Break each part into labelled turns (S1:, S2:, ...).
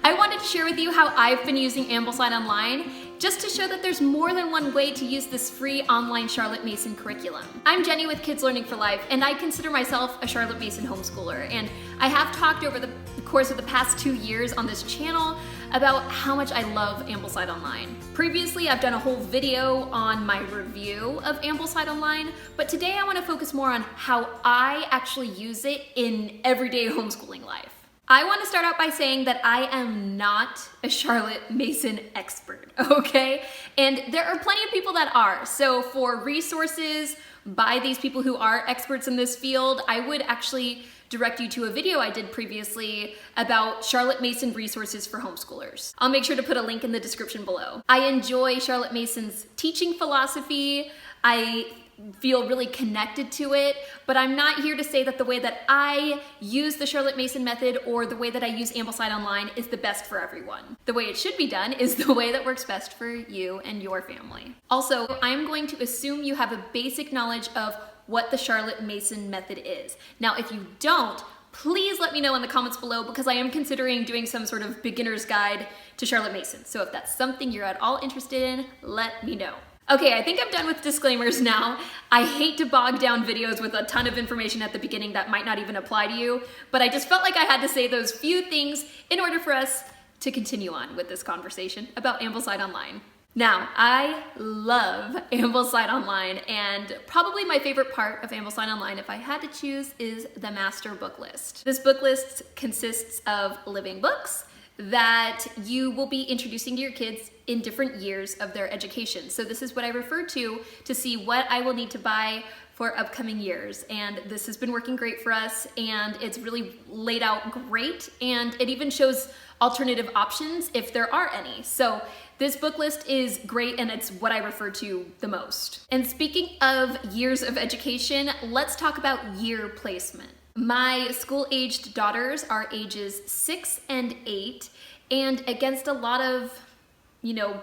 S1: I wanted to share with you how I've been using Ambleside Online just to show that there's more than one way to use this free online Charlotte Mason curriculum. I'm Jenny with Kids Learning for Life, and I consider myself a Charlotte Mason homeschooler, and I have talked over the course of the past 2 years on this channel about how much I love Ambleside Online. Previously, I've done a whole video on my review of Ambleside Online, but today I want to focus more on how I actually use it in everyday homeschooling life. I want to start out by saying that I am not a Charlotte Mason expert, okay? And there are plenty of people that are. So for resources by these people who are experts in this field, I would actually direct you to a video I did previously about Charlotte Mason resources for homeschoolers. I'll make sure to put a link in the description below. I enjoy Charlotte Mason's teaching philosophy. I feel really connected to it, but I'm not here to say that the way that I use the Charlotte Mason method or the way that I use Ambleside Online is the best for everyone. The way it should be done is the way that works best for you and your family. Also, I'm going to assume you have a basic knowledge of what the Charlotte Mason method is. Now, if you don't, please let me know in the comments below because I am considering doing some sort of beginner's guide to Charlotte Mason. So if that's something you're at all interested in, let me know. Okay, I think I'm done with disclaimers now. I hate to bog down videos with a ton of information at the beginning that might not even apply to you, but I just felt like I had to say those few things in order for us to continue on with this conversation about Ambleside Online. Now, I love Ambleside Online, and probably my favorite part of Ambleside Online, if I had to choose, is the master book list. This book list consists of living books that you will be introducing to your kids in different years of their education. So this is what I refer to see what I will need to buy for upcoming years. And this has been working great for us, and it's really laid out great, and it even shows alternative options if there are any. So this book list is great, and it's what I refer to the most. And speaking of years of education, let's talk about year placement. My school-aged daughters are ages 6 and 8, and against a lot of,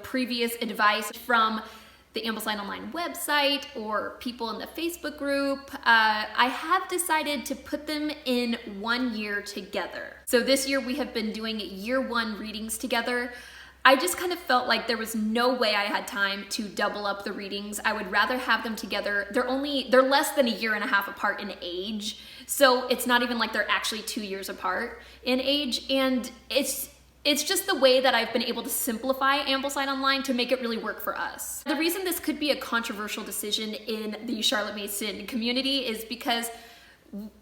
S1: previous advice from the Ambleside Online website or people in the Facebook group, I have decided to put them in 1 year together. So this year we have been doing year 1 readings together. I just kind of felt like there was no way I had time to double up the readings. I would rather have them together. They're less than a year and a half apart in age. So it's not even like they're actually 2 years apart in age. And it's just the way that I've been able to simplify Ambleside Online to make it really work for us. The reason this could be a controversial decision in the Charlotte Mason community is because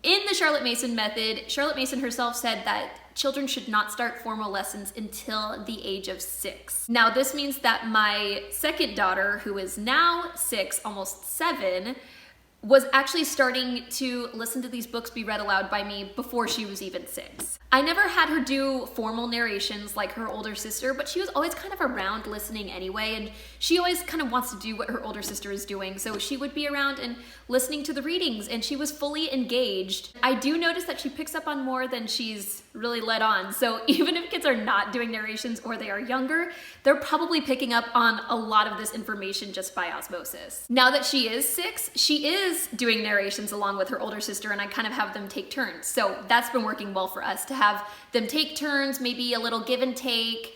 S1: in the Charlotte Mason method, Charlotte Mason herself said that children should not start formal lessons until the age of 6. Now, this means that my second daughter, who is now 6, almost 7, was actually starting to listen to these books be read aloud by me before she was even 6. I never had her do formal narrations like her older sister, but she was always kind of around listening anyway, and she always kind of wants to do what her older sister is doing, so she would be around and listening to the readings, and she was fully engaged. I do notice that she picks up on more than she's really let on, so even if kids are not doing narrations or they are younger, they're probably picking up on a lot of this information just by osmosis. Now that she is 6, she is doing narrations along with her older sister, and I kind of have them take turns. So that's been working well for us to have them take turns, maybe a little give and take.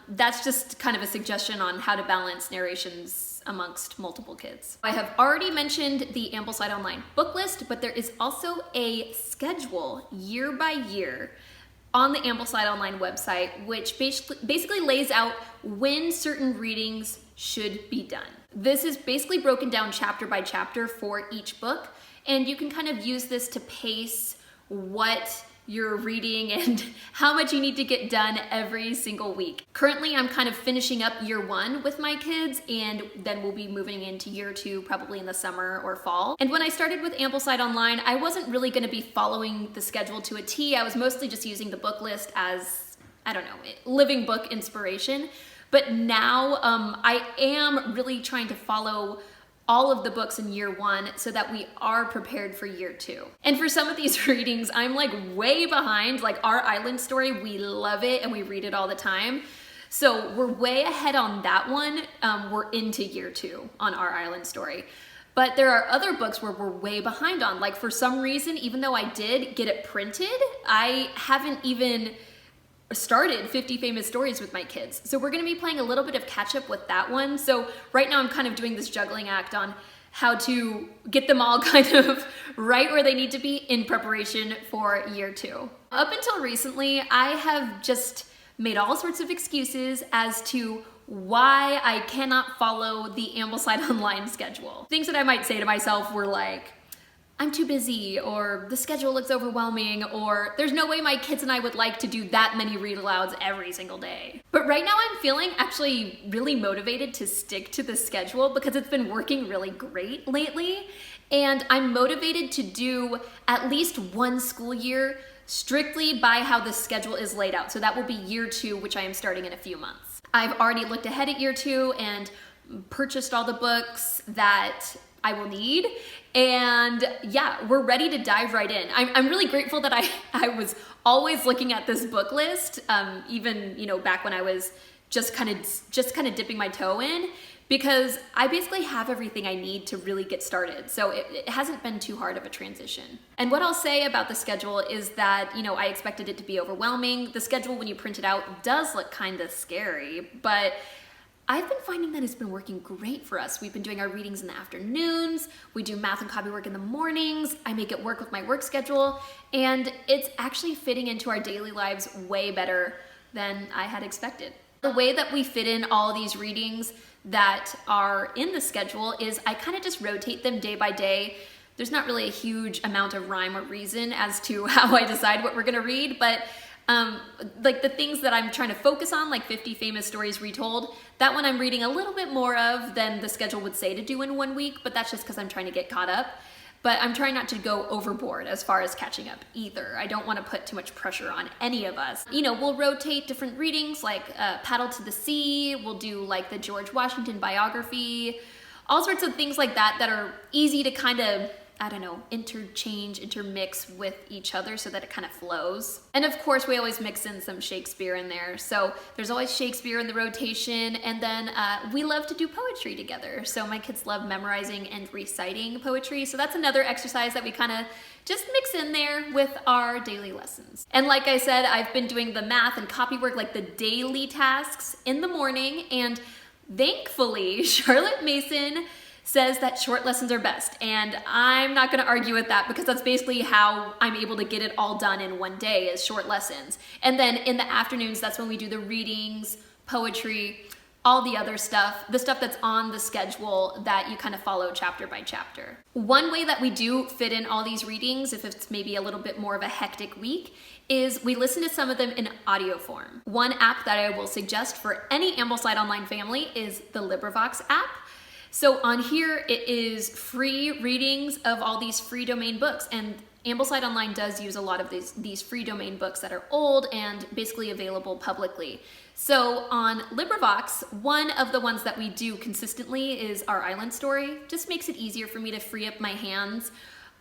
S1: That's just kind of a suggestion on how to balance narrations amongst multiple kids. I have already mentioned the Ambleside Online book list, but there is also a schedule year by year on the Ambleside Online website, which basically lays out when certain readings should be done. This is basically broken down chapter by chapter for each book, and you can kind of use this to pace what you're reading and how much you need to get done every single week. Currently, I'm kind of finishing up year 1 with my kids, and then we'll be moving into year 2 probably in the summer or fall. And when I started with Ambleside Online, I wasn't really going to be following the schedule to a T. I was mostly just using the book list as, living book inspiration. But now I am really trying to follow all of the books in year 1 so that we are prepared for year 2. And for some of these readings, I'm like way behind. Like Our Island Story, we love it and we read it all the time. So we're way ahead on that one. We're into year 2 on Our Island Story. But there are other books where we're way behind on. Like for some reason, even though I did get it printed, I haven't even started 50 Famous Stories with my kids. So we're gonna be playing a little bit of catch up with that one. So right now I'm kind of doing this juggling act on how to get them all kind of right where they need to be in preparation for year 2. Up until recently, I have just made all sorts of excuses as to why I cannot follow the Ambleside Online schedule. Things that I might say to myself were like, I'm too busy, or the schedule looks overwhelming, or there's no way my kids and I would like to do that many read alouds every single day. But right now I'm feeling actually really motivated to stick to the schedule because it's been working really great lately. And I'm motivated to do at least one school year strictly by how the schedule is laid out. So that will be year 2, which I am starting in a few months. I've already looked ahead at year 2 and purchased all the books that I will need. And yeah, we're ready to dive right in. I'm really grateful that I was always looking at this book list, even back when I was just kind of dipping my toe in, because I basically have everything I need to really get started. So it hasn't been too hard of a transition. And what I'll say about the schedule is that, I expected it to be overwhelming. The schedule, when you print it out, does look kind of scary, but I've been finding that it's been working great for us. We've been doing our readings in the afternoons, we do math and copy work in the mornings, I make it work with my work schedule, and it's actually fitting into our daily lives way better than I had expected. The way that we fit in all these readings that are in the schedule is I kind of just rotate them day by day. There's not really a huge amount of rhyme or reason as to how I decide what we're gonna read, but like the things that I'm trying to focus on, like 50 Famous Stories Retold, that one I'm reading a little bit more of than the schedule would say to do in 1 week, but that's just because I'm trying to get caught up. But I'm trying not to go overboard as far as catching up either. I don't want to put too much pressure on any of us. We'll rotate different readings, like Paddle to the Sea, we'll do like the George Washington biography, all sorts of things like that that are easy to kind of, intermix with each other so that it kind of flows. And of course, we always mix in some Shakespeare in there. So there's always Shakespeare in the rotation. And then we love to do poetry together. So my kids love memorizing and reciting poetry. So that's another exercise that we kind of just mix in there with our daily lessons. And like I said, I've been doing the math and copy work, like the daily tasks in the morning. And thankfully, Charlotte Mason says that short lessons are best, and I'm not going to argue with that because that's basically how I'm able to get it all done in one day, is short lessons. And then in the afternoons, that's when we do the readings, poetry, all the other stuff, the stuff that's on the schedule that you kind of follow chapter by chapter. One way that we do fit in all these readings, if it's maybe a little bit more of a hectic week, is we listen to some of them in audio form. One app that I will suggest for any Ambleside Online family is the LibriVox app. So on here, it is free readings of all these free domain books, and Ambleside Online does use a lot of these free domain books that are old and basically available publicly. So on LibriVox, one of the ones that we do consistently is Our Island Story. Just makes it easier for me to free up my hands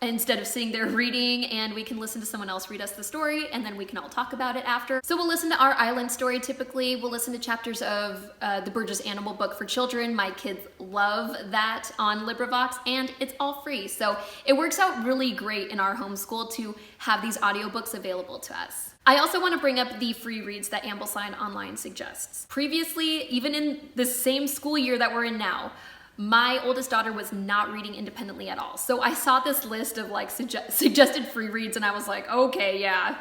S1: instead of sitting there reading, and we can listen to someone else read us the story, and then we can all talk about it after. So we'll listen to Our Island Story typically. We'll listen to chapters of the Burgess Animal Book for Children. My kids love that on LibriVox, and it's all free. So it works out really great in our homeschool to have these audiobooks available to us. I also want to bring up the free reads that Ambleside Online suggests. Previously, even in the same school year that we're in now, my oldest daughter was not reading independently at all. So I saw this list of like suggested free reads, and I was like, okay, yeah,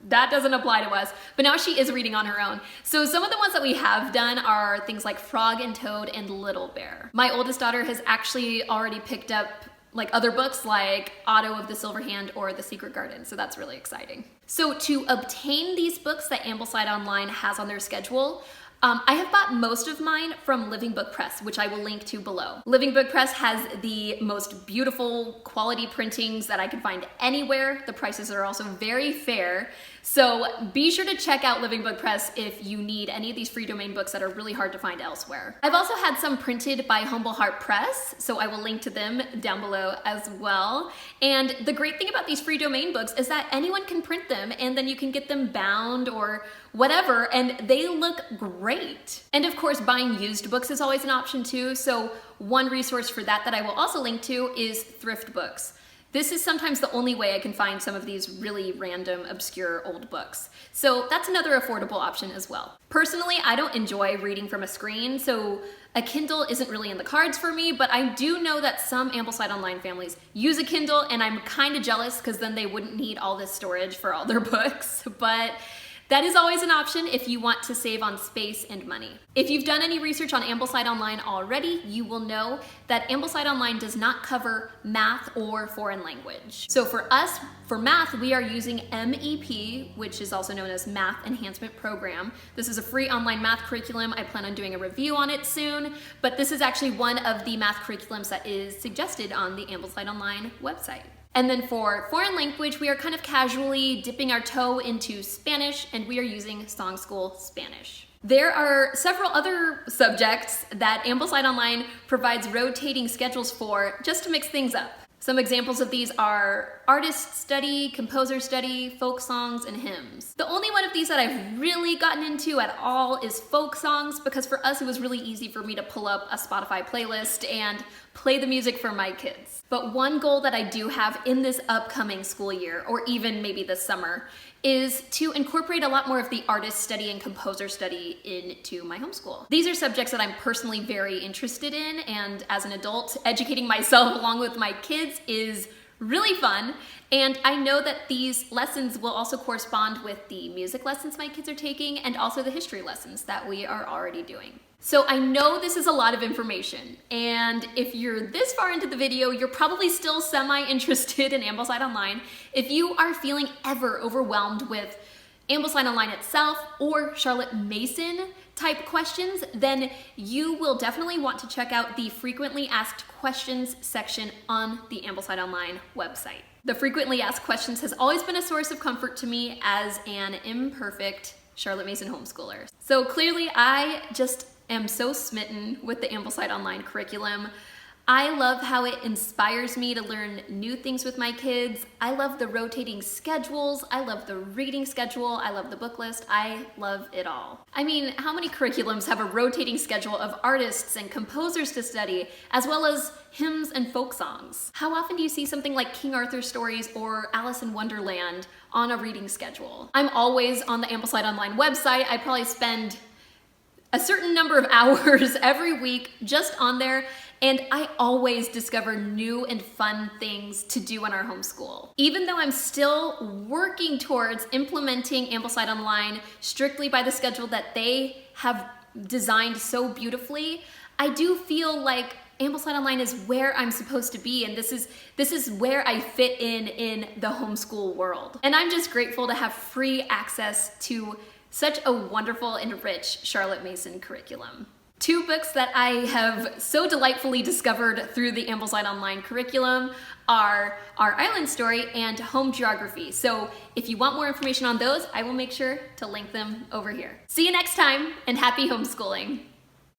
S1: that doesn't apply to us. But now she is reading on her own. So some of the ones that we have done are things like Frog and Toad and Little Bear. My oldest daughter has actually already picked up like other books like Otto of the Silver Hand or The Secret Garden. So that's really exciting. So to obtain these books that Ambleside Online has on their schedule, I have bought most of mine from Living Book Press, which I will link to below. Living Book Press has the most beautiful quality printings that I can find anywhere. The prices are also very fair. So be sure to check out Living Book Press if you need any of these free domain books that are really hard to find elsewhere. I've also had some printed by Humble Heart Press, so I will link to them down below as well. And the great thing about these free domain books is that anyone can print them, and then you can get them bound or whatever, and they look great. And of course, buying used books is always an option too. So one resource for that I will also link to is thrift books. This is sometimes the only way I can find some of these really random, obscure old books. So that's another affordable option as well. Personally, I don't enjoy reading from a screen, so a Kindle isn't really in the cards for me, but I do know that some Ambleside Online families use a Kindle, and I'm kind of jealous because then they wouldn't need all this storage for all their books. But that is always an option if you want to save on space and money. If you've done any research on Ambleside Online already, you will know that Ambleside Online does not cover math or foreign language. So for us, for math, we are using MEP, which is also known as Math Enhancement Program. This is a free online math curriculum. I plan on doing a review on it soon, but this is actually one of the math curriculums that is suggested on the Ambleside Online website. And then for foreign language, we are kind of casually dipping our toe into Spanish, and we are using Song School Spanish. There are several other subjects that Ambleside Online provides rotating schedules for just to mix things up. Some examples of these are artist study, composer study, folk songs, and hymns. The only one of these that I've really gotten into at all is folk songs, because for us it was really easy for me to pull up a Spotify playlist and play the music for my kids. But one goal that I do have in this upcoming school year, or even maybe this summer, is to incorporate a lot more of the artist study and composer study into my homeschool. These are subjects that I'm personally very interested in, and as an adult, educating myself along with my kids is really fun. And I know that these lessons will also correspond with the music lessons my kids are taking and also the history lessons that we are already doing. So I know this is a lot of information, and if you're this far into the video, you're probably still semi-interested in Ambleside Online. If you are feeling ever overwhelmed with Ambleside Online itself or Charlotte Mason type questions, then you will definitely want to check out the frequently asked questions section on the Ambleside Online website. The frequently asked questions has always been a source of comfort to me as an imperfect Charlotte Mason homeschooler. So clearly I just am so smitten with the Ambleside Online curriculum. I love how it inspires me to learn new things with my kids. I love the rotating schedules. I love the reading schedule. I love the book list. I love it all. I mean, how many curriculums have a rotating schedule of artists and composers to study, as well as hymns and folk songs? How often do you see something like King Arthur stories or Alice in Wonderland on a reading schedule? I'm always on the Ambleside Online website. I probably spend a certain number of hours every week just on there, and I always discover new and fun things to do in our homeschool. Even though I'm still working towards implementing Ambleside Online strictly by the schedule that they have designed so beautifully, I do feel like Ambleside Online is where I'm supposed to be, and this is where I fit in the homeschool world. And I'm just grateful to have free access to such a wonderful and rich Charlotte Mason curriculum. Two books that I have so delightfully discovered through the Ambleside Online curriculum are Our Island Story and Home Geography. So if you want more information on those, I will make sure to link them over here. See you next time, and happy homeschooling.